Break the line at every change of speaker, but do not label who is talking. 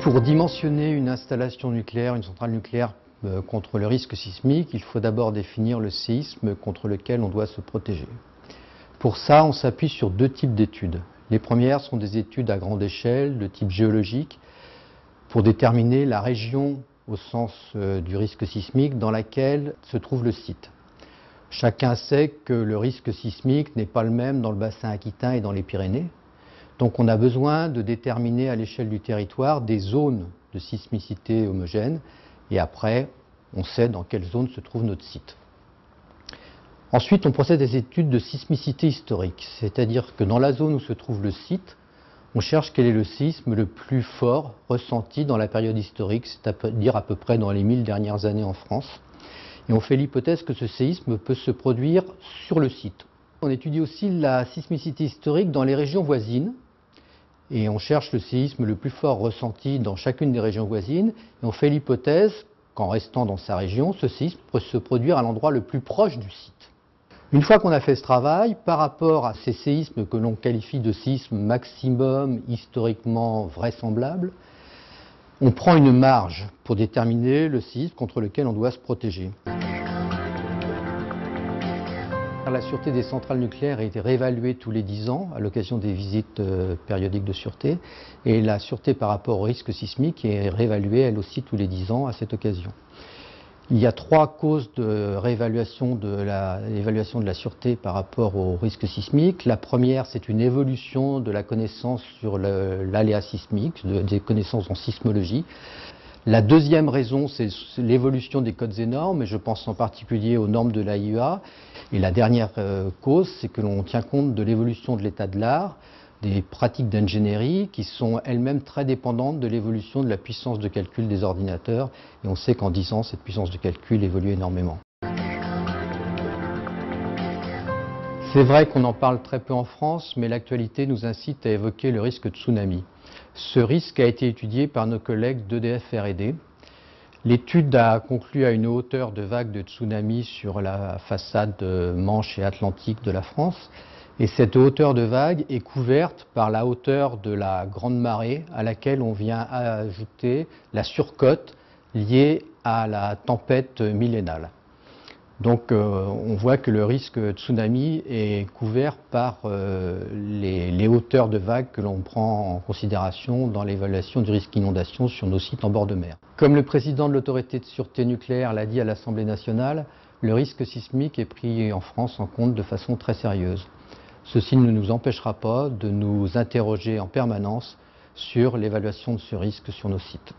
Pour dimensionner une installation nucléaire, une centrale nucléaire contre le risque sismique, il faut d'abord définir le séisme contre lequel on doit se protéger. Pour ça, on s'appuie sur deux types d'études. Les premières sont des études à grande échelle, de type géologique, pour déterminer la région au sens du risque sismique dans laquelle se trouve le site. Chacun sait que le risque sismique n'est pas le même dans le bassin aquitain et dans les Pyrénées. Donc on a besoin de déterminer à l'échelle du territoire des zones de sismicité homogènes et après on sait dans quelle zone se trouve notre site. Ensuite on procède à des études de sismicité historique, c'est-à-dire que dans la zone où se trouve le site, on cherche quel est le séisme le plus fort ressenti dans la période historique, c'est-à-dire à peu près dans les 1000 dernières années en France. Et on fait l'hypothèse que ce séisme peut se produire sur le site. On étudie aussi la sismicité historique dans les régions voisines. Et on cherche le séisme le plus fort ressenti dans chacune des régions voisines. Et on fait l'hypothèse qu'en restant dans sa région, ce séisme peut se produire à l'endroit le plus proche du site. Une fois qu'on a fait ce travail, par rapport à ces séismes que l'on qualifie de séismes maximum historiquement vraisemblables, on prend une marge pour déterminer le séisme contre lequel on doit se protéger. La sûreté des centrales nucléaires a été réévaluée tous les 10 ans à l'occasion des visites périodiques de sûreté et la sûreté par rapport au risque sismique est réévaluée elle aussi tous les 10 ans à cette occasion. Il y a 3 causes de réévaluation de la sûreté par rapport au risque sismique. La première, c'est une évolution de la connaissance sur l'aléa sismique, des connaissances en sismologie. La deuxième raison, c'est l'évolution des codes et normes, et je pense en particulier aux normes de l'AIEA. Et la dernière cause, c'est que l'on tient compte de l'évolution de l'état de l'art, des pratiques d'ingénierie qui sont elles-mêmes très dépendantes de l'évolution de la puissance de calcul des ordinateurs. Et on sait qu'en 10 ans, cette puissance de calcul évolue énormément. C'est vrai qu'on en parle très peu en France, mais l'actualité nous incite à évoquer le risque de tsunami. Ce risque a été étudié par nos collègues d'EDF R&D. L'étude a conclu à une hauteur de vague de tsunami sur la façade Manche et Atlantique de la France. Et cette hauteur de vague est couverte par la hauteur de la grande marée à laquelle on vient ajouter la surcote liée à la tempête millénale. Donc on voit que le risque tsunami est couvert par les hauteurs de vagues que l'on prend en considération dans l'évaluation du risque inondation sur nos sites en bord de mer. Comme le président de l'autorité de sûreté nucléaire l'a dit à l'Assemblée nationale, le risque sismique est pris en France en compte de façon très sérieuse. Ceci ne nous empêchera pas de nous interroger en permanence sur l'évaluation de ce risque sur nos sites.